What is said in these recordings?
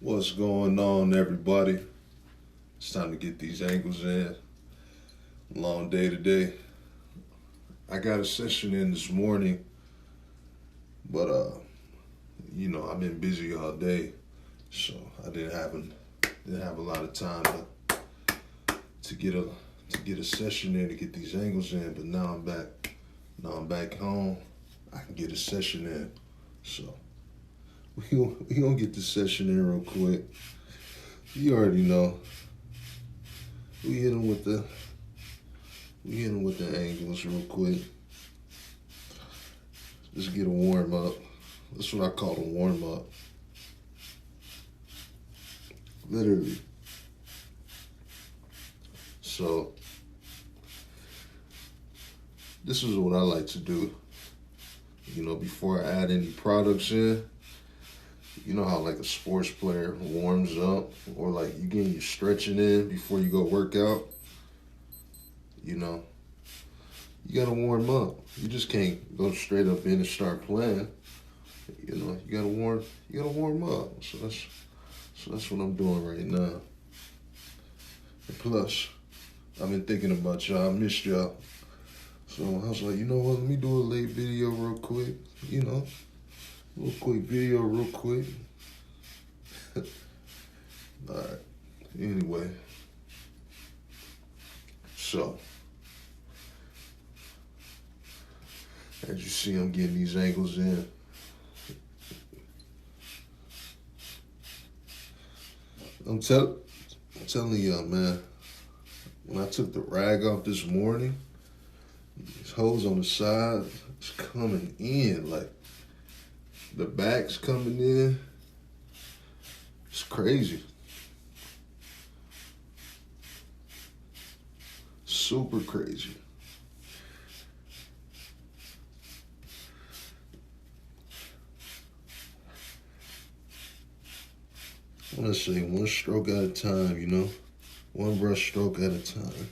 What's going on, everybody? It's time to get these angles in. Long day today. I got a session in this morning, but I've been busy all day, so I didn't have a lot of time to get a session in to get these angles in. But now I'm back. Now I'm back home. I can get a session in. So we gonna get the session in real quick. You already know. We hit them with the angles real quick. Just get a warm up. That's what I call a warm up. Literally. So this is what I like to do. Before I add any products in, you know how like a sports player warms up, or like you getting your stretching in before you go work out. You gotta warm up. You just can't go straight up in and start playing. You gotta warm up. So that's what I'm doing right now. And plus, I've been thinking about y'all. I missed y'all. So I was like, you know what? Let me do a late video real quick. A little quick video real quick. All right. Anyway. So, as you see, I'm getting these angles in. I'm telling y'all, man, when I took the rag off this morning, these holes on the side is coming in. Like, the back's coming in. It's crazy. Super crazy. I want to say one stroke at a time, one brush stroke at a time.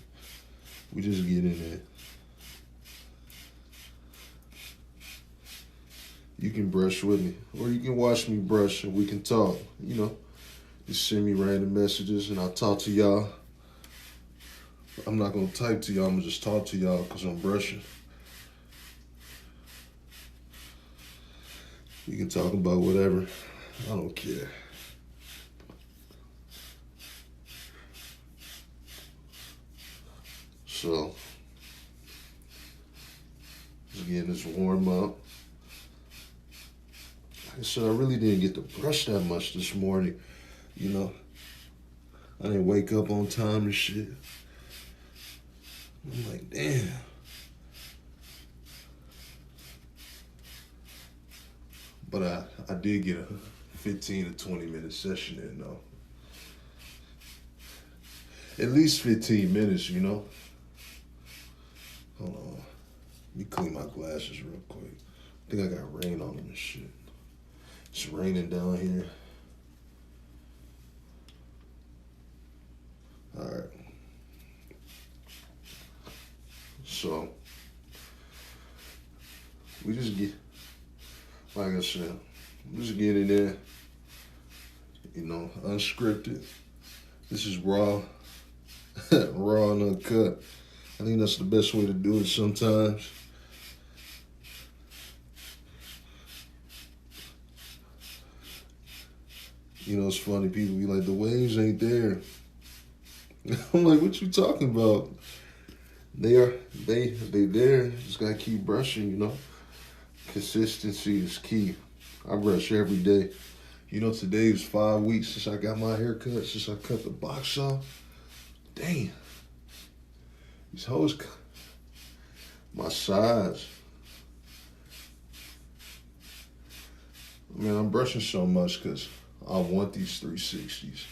We just get in there. You can brush with me, or you can watch me brush and we can talk, Just send me random messages and I'll talk to y'all. I'm not going to type to y'all, I'm going to just talk to y'all because I'm brushing. You can talk about whatever. I don't care. So, just getting this warm up. Like I said, I really didn't get to brush that much this morning. I didn't wake up on time and shit. I'm like, damn. But I did get a 15 to 20 minute session in, though. At least 15 minutes, Hold on. Let me clean my glasses real quick. I think I got rain on them and shit. It's raining down here. All right. So, we just get, like I said, just get in there, unscripted. This is raw, raw and uncut. I think that's the best way to do it sometimes. It's funny, people be like, the waves ain't there. I'm like, what you talking about? They there. Just gotta keep brushing, Consistency is key. I brush every day. Today is 5 weeks since I got my hair cut, since I cut the box off. Damn. These hoes, my size. I'm brushing so much because I want these 360s,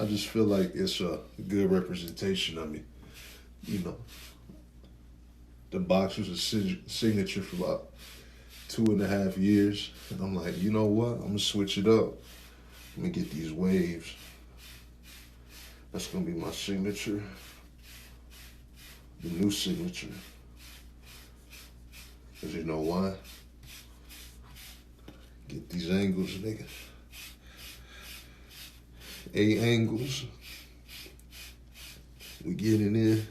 I just feel like it's a good representation of me, The box was a signature for about 2.5 years. And I'm like, you know what? I'm going to switch it up. Let me get these waves. That's going to be my signature. The new signature. Because you know why? Get these angles, nigga. 8 angles. We getting in.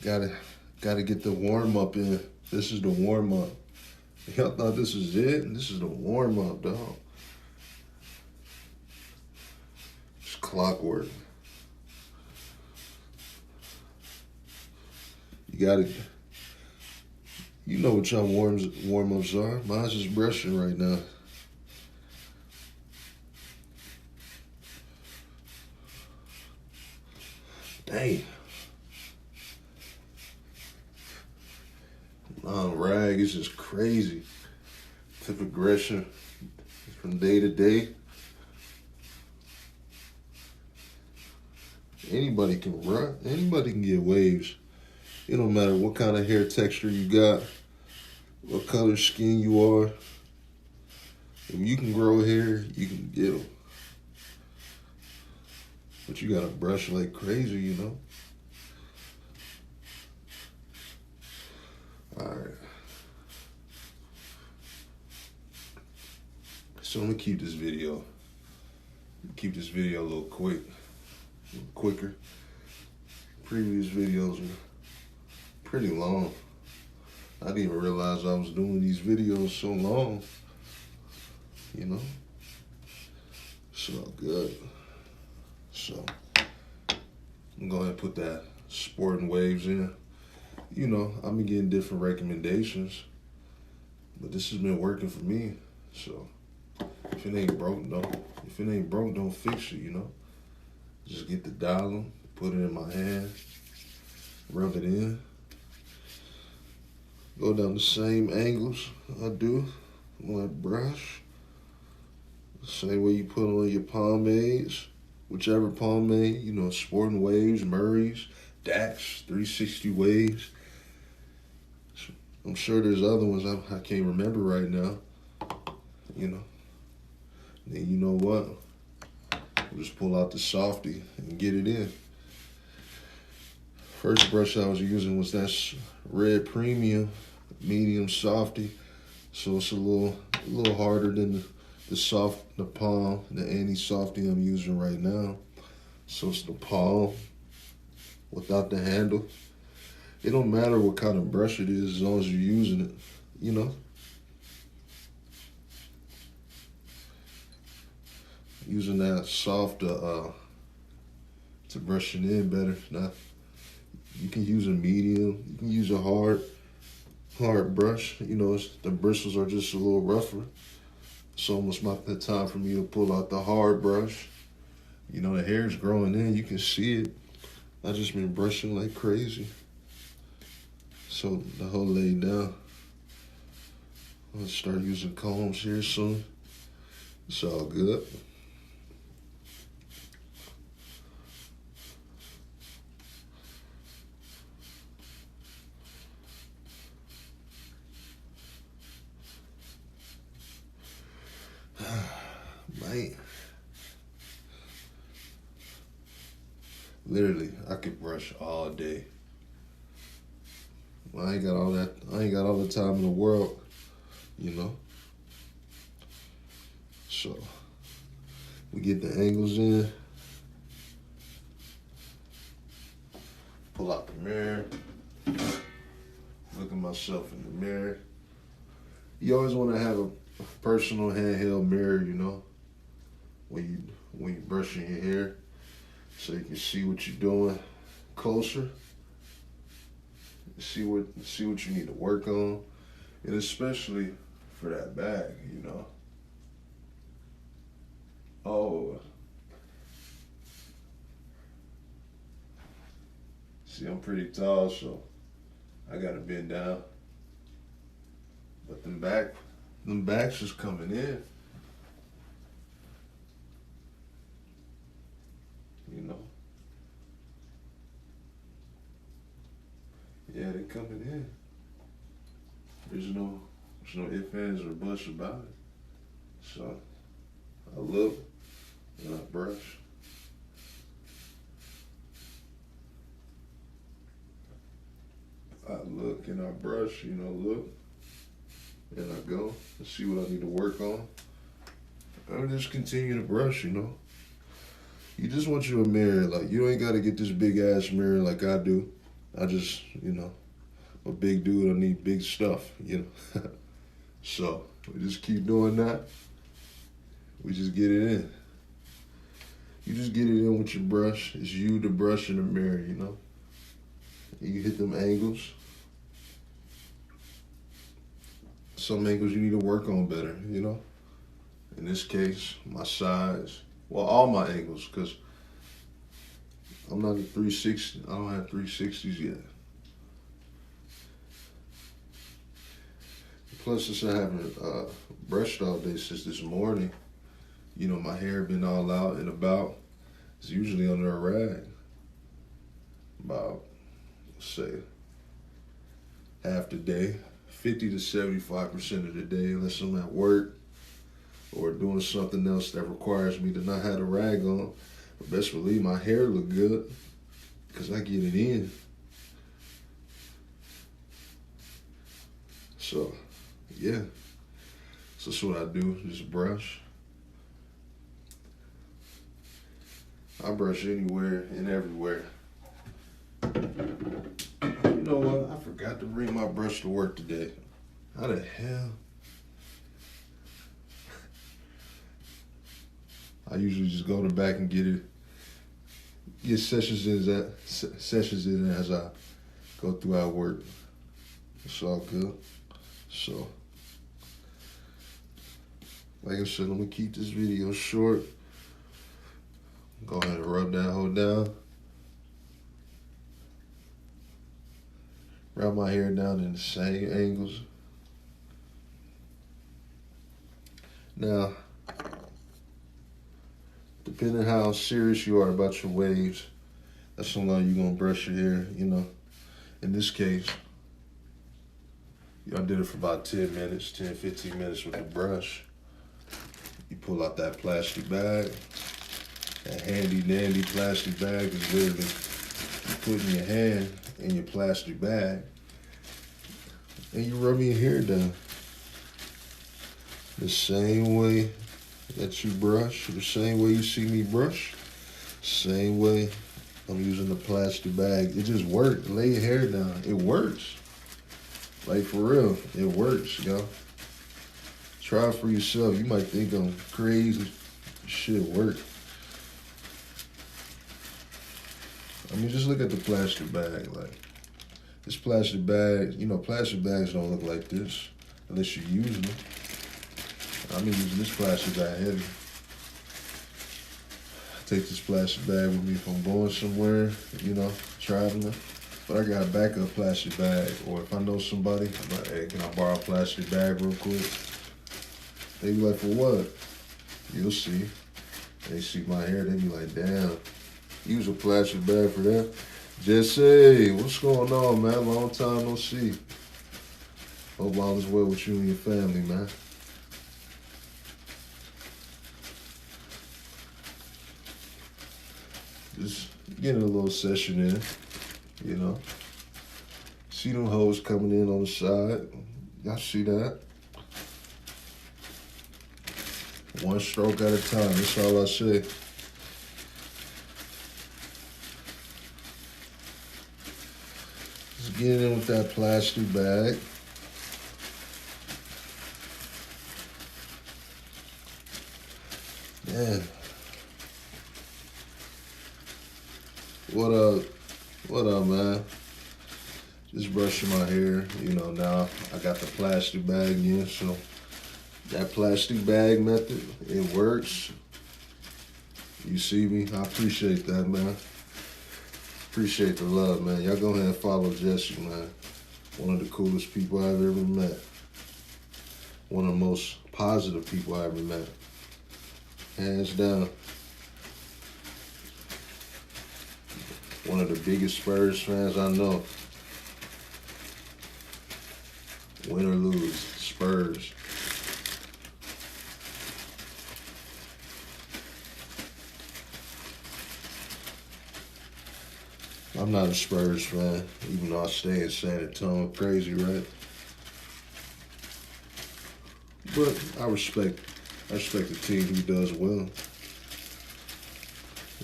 Gotta get the warm up in. This is the warm up. Y'all thought this was it? This is the warm up, dog. It's clockwork. You know what y'all warm ups are. Mine's just brushing right now. Dang. Rag is just crazy. The progression from day to day. Anybody can run. Anybody can get waves. It don't matter what kind of hair texture you got, what color skin you are. If you can grow hair, you can get them. But you gotta brush like crazy, you know? Alright. So I'm gonna keep this video a little quicker. Previous videos were pretty long. I didn't even realize I was doing these videos so long. You know? It's all good. So I'm going to put that sporting waves in. You know, I've been getting different recommendations, but this has been working for me. So if it ain't broke, don't fix it, you know? Just get the dial, put it in my hand, rub it in. Go down the same angles I do on that brush. The same way you put on your pomades, whichever pomade, you know, Sporting Waves, Murray's, Dax, 360 Waves. I'm sure there's other ones I can't remember right now, you know. Then you know what? We'll just pull out the softy and get it in. First brush I was using was that Red Premium medium softy, so it's a little harder than the palm, the anti-softy I'm using right now. So it's the palm without the handle. It don't matter what kind of brush it is as long as you're using it, you know. Using that soft to brush it in better. Now, you can use a medium, you can use a hard brush. You know, the bristles are just a little rougher. It's almost about the time for me to pull out the hard brush. You know, the hair's growing in, you can see it. I just been brushing like crazy. So the whole lay down. I'll start using combs here soon. It's all good. Man, literally, I could brush all day. Well, I ain't got all the time in the world, you know. So we get the angles in. Pull out the mirror. Look at myself in the mirror. You always want to have a personal handheld mirror, you know, when you're brushing your hair, so you can see what you're doing closer. See what you need to work on, and especially for that bag, you know. Oh, see, I'm pretty tall, so I gotta bend down. But them backs is coming in. You know. Yeah, they coming in. There's no ifs, ands, or buts about it. So I look and I brush. I look and I brush, you know, look. And I go and see what I need to work on. I just continue to brush, you know. You just want you a mirror. Like, you ain't got to get this big ass mirror like I do. I just, you know, I'm a big dude. I need big stuff, you know. So, we just keep doing that. We just get it in. You just get it in with your brush. It's you, the brush, and the mirror, you know. You hit them angles. Some angles you need to work on better, you know. In this case, my sides. Well, all my angles, because I'm not a 360. I don't have 360s yet. Plus, since I haven't brushed all day since this morning, you know, my hair been all out and about. It's usually under a rag. About, say, half the day, 50 to 75% of the day, unless I'm at work or doing something else that requires me to not have a rag on. But best believe my hair look good because I get it in. So, yeah. So that's what I do, just brush. I brush anywhere and everywhere. You know what? I forgot to bring my brush to work today. How the hell? I usually just go to the back and get sessions in as I go throughout work. It's all good. So, like I said, I'm gonna keep this video short. Go ahead and rub that hoe down. Wrap my hair down in the same angles. Now, depending how serious you are about your waves, that's how long you're gonna brush your hair, you know. In this case, I did it for about 10 minutes, 10, 15 minutes with the brush. You pull out that plastic bag. That handy dandy plastic bag is literally you put in your hand in your plastic bag and you rub your hair down. The same way that you brush, the same way you see me brush, same way I'm using the plastic bag. It just works. Lay your hair down. It works. Like for real, it works, yo. Try it for yourself. You might think I'm crazy. Shit work. I mean, just look at the plastic bag. Like, this plastic bag, you know, plastic bags don't look like this unless you're using them. I'm using this plastic bag heavy. I take this plastic bag with me if I'm going somewhere, you know, traveling. But I got a backup plastic bag, or if I know somebody, I'm like, hey, can I borrow a plastic bag real quick? They be like, for what? You'll see. They see my hair, they be like, damn. Use a plastic bag for that. Jesse, what's going on, man? Long time no see. Hope all is well with you and your family, man. Just getting a little session in, you know. See them hoes coming in on the side. Y'all see that? One stroke at a time, that's all I say. Just get in with that plastic bag. Man. What up? What up, man? Just brushing my hair. You know, now I got the plastic bag in, so that plastic bag method, it works. You see me? I appreciate that, man. Appreciate the love, man. Y'all go ahead and follow Jesse, man. One of the coolest people I've ever met. One of the most positive people I ever met. Hands down. One of the biggest Spurs fans I know. Win or lose, Spurs. I'm not a Spurs fan, even though I stay in San Antonio. Crazy, right? But I respect I respect a team who does well.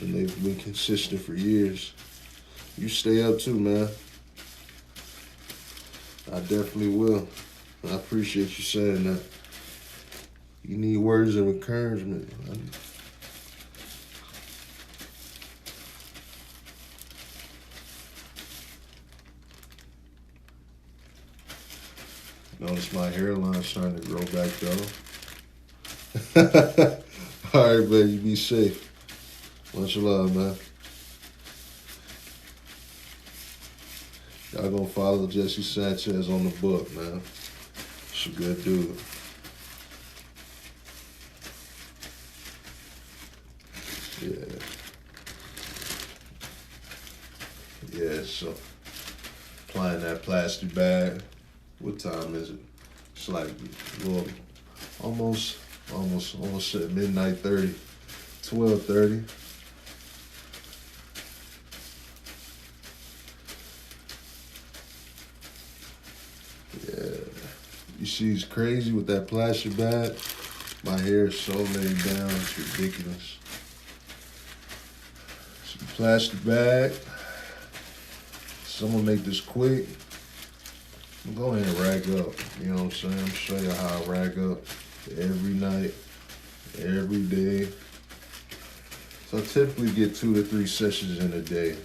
And they've been consistent for years. You stay up too, man. I definitely will. I appreciate you saying that. You need words of encouragement. Notice my hairline's starting to grow back though. All right, man. You be safe. Much love, man. Y'all gonna follow Jesse Sanchez on the book, man. It's a good dude. Yeah. Yeah, so applying that plastic bag. What time is it? It's like, well, almost at midnight 30, 12:30. Yeah. You see, it's crazy with that plastic bag. My hair is so laid down, it's ridiculous. So plastic bag. Someone make this quick. I'm going ahead and rag up. You know what I'm saying? I'm show you how I rag up every night, every day. So I typically get 2 to 3 sessions in a day.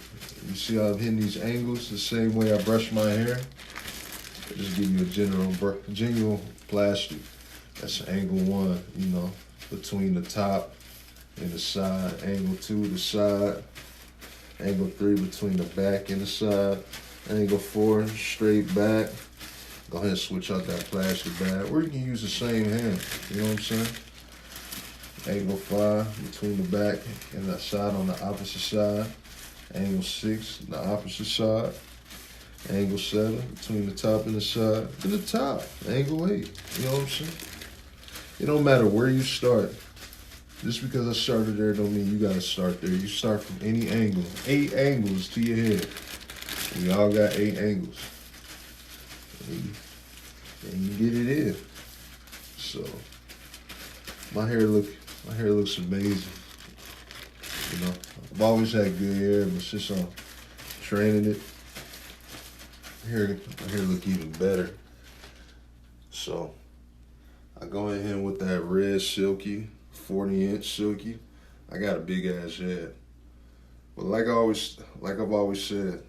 You see how I'm hitting these angles the same way I brush my hair? I just give you a genuine plastic. That's angle 1, you know, between the top and the side. Angle 2, the side. Angle 3 between the back and the side. Angle 4, straight back. Go ahead and switch out that plastic bag. Or you can use the same hand. You know what I'm saying? Angle 5 between the back and the side on the opposite side. Angle 6, the opposite side. Angle 7 between the top and the side. To the top. Angle 8. You know what I'm saying? It don't matter where you start. Just because I started there don't mean you gotta start there. You start from any angle. 8 angles to your head. We all got 8 angles. And you get it in. So my hair looks amazing. You know, I've always had good hair, but since I'm training it, my hair look even better. So I go in here with that red silky, 40-inch silky. I got a big ass head. But like I've always said,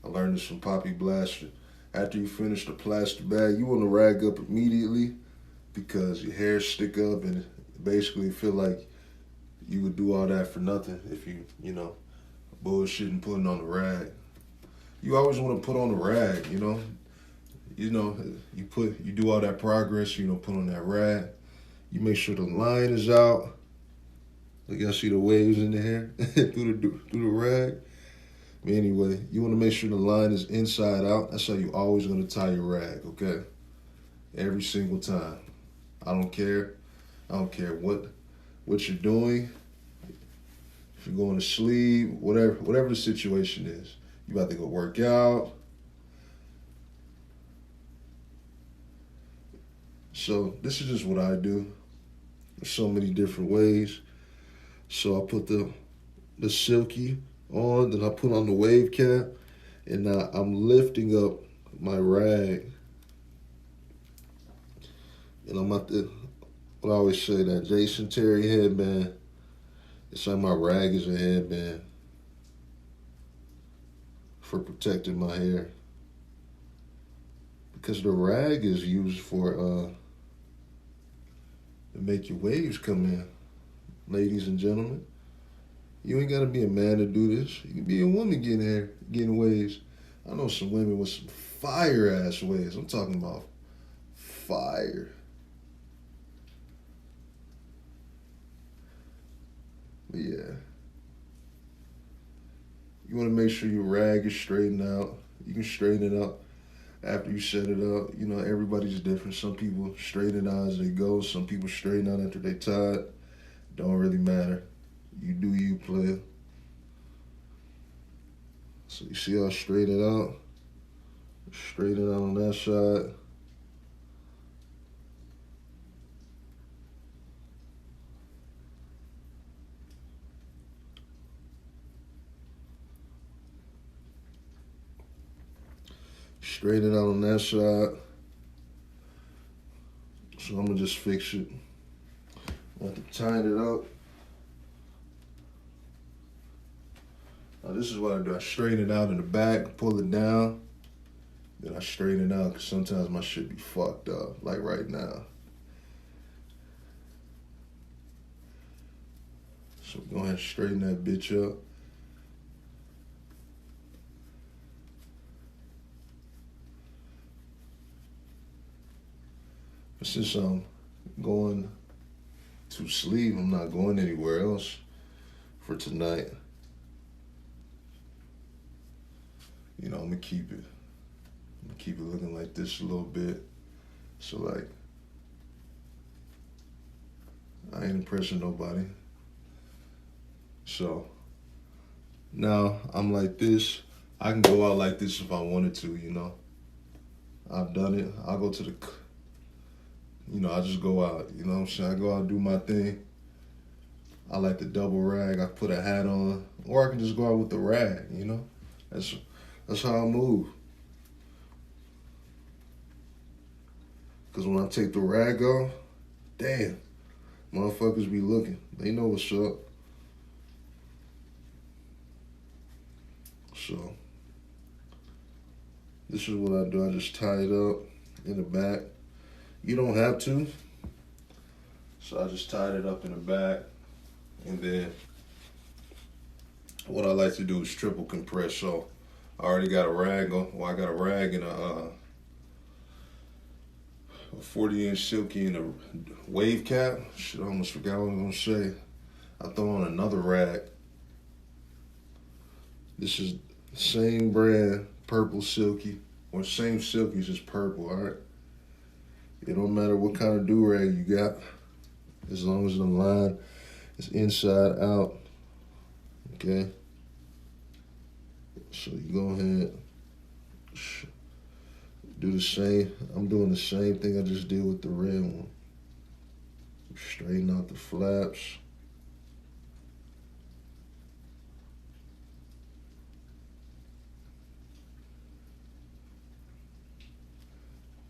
I learned this from Poppy Blaster. After you finish the plastic bag, you want to rag up immediately because your hair stick up and basically feel like you would do all that for nothing if you know, bullshitting putting on the rag. You always want to put on the rag, you know. You know, you do all that progress, you know, put on that rag. You make sure the line is out. Like y'all see the waves in the hair through the rag. But anyway, you want to make sure the line is inside out. That's how you always going to tie your rag, okay? Every single time. I don't care. I don't care what you're doing. If you're going to sleep, whatever the situation is. You about to go work out. So this is just what I do. There's so many different ways. So I put the silky on, then I put on the wave cap, and now I'm lifting up my rag. And I'm at I always say that Jason Terry headband, it's like my rag is a headband for protecting my hair. Because the rag is used for to make your waves come in. Ladies and gentlemen, you ain't gotta be a man to do this. You can be a woman getting waves. I know some women with some fire ass waves. I'm talking about fire. But yeah. You wanna make sure your rag is straightened out. You can straighten it up after you set it up. You know, everybody's different. Some people straighten it out as they go. Some people straighten out after they tie it. Don't really matter. You do you, player. So you see how I straighten it out? Straighten it out on that side. straighten it out on that side. So I'm gonna just fix it. I have to tighten it up. Now this is what I do. I straighten it out in the back, pull it down, then I straighten it out because sometimes my shit be fucked up, like right now. So go ahead and straighten that bitch up. But since I'm going to sleep, I'm not going anywhere else for tonight. You know, I'm gonna keep it looking like this a little bit. So like, I ain't impressing nobody. So now I'm like this. I can go out like this if I wanted to, you know. I've done it. I'll go to the, you know, I just go out, you know what I'm saying? I go out and do my thing. I like the double rag. I put a hat on, or I can just go out with the rag, you know? That's how I move. Because when I take the rag off, damn, motherfuckers be looking. They know what's up. So, this is what I do. I just tie it up in the back. You don't have to. So I just tied it up in the back. And then what I like to do is triple compress. So I already got a rag on. Well, I got a rag and a 40-inch silky and a wave cap. Shit, I almost forgot what I was gonna say. I throw on another rag. This is the same brand, purple silky, or same silky, just purple, all right? It don't matter what kind of do-rag you got, as long as the line is inside out, okay? So you go ahead, do the same. I'm doing the same thing I just did with the red one. Straighten out the flaps.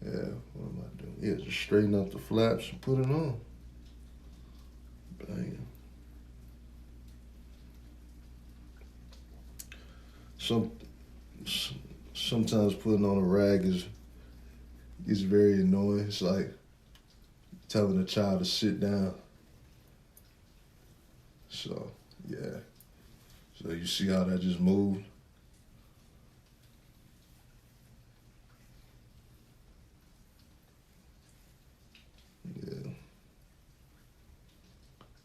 Yeah, what am I doing? Yeah, just straighten out the flaps and put it on. Bang. Sometimes putting on a rag is very annoying. It's like telling a child to sit down. So, yeah. So you see how that just moved? Yeah.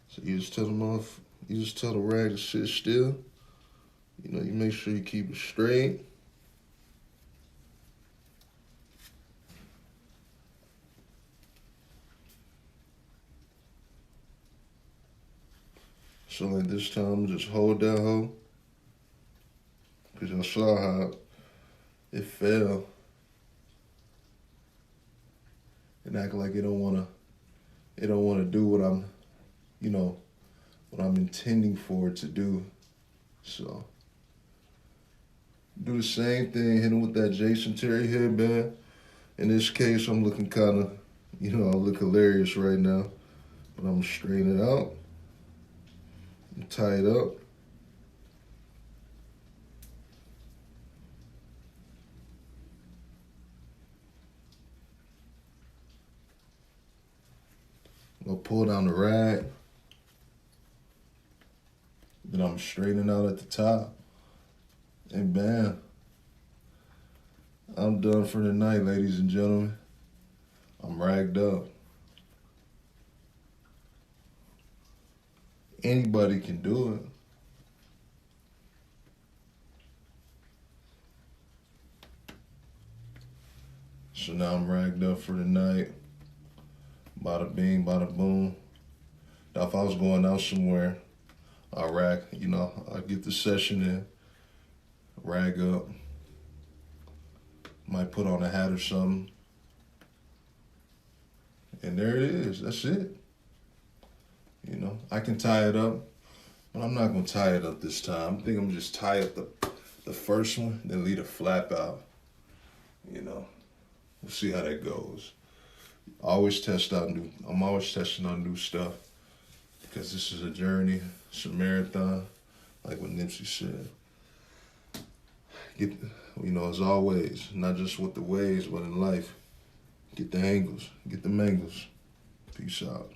So you just tell them off. You just tell the rag to sit still. You know, you make sure you keep it straight. So like this time, just hold that hoe. Cause y'all saw how it fell. And act like it don't wanna do what I'm, you know, what I'm intending for it to do. So do the same thing, hit him with that Jason Terry headband. In this case, I'm looking kind of, you know, I look hilarious right now. But I'm gonna straighten it out and tie it up. I'm gonna pull down the rag. Then I'm straightening out at the top. And bam. I'm done for the night, ladies and gentlemen. I'm ragged up. Anybody can do it. So now I'm ragged up for the night. Bada bing, bada boom. Now if I was going out somewhere, I'll rag, you know, I'll get the session in, rag up. Might put on a hat or something. And there it is, that's it. You know, I can tie it up, but I'm not gonna tie it up this time. I think I'm gonna just tie up the first one, then leave the flap out. You know, we'll see how that goes. I'm always testing out new stuff because this is a journey. It's a marathon, like what Nipsey said. Get, as always, not just with the waves, but in life, get the angles, get the mangles. Peace out.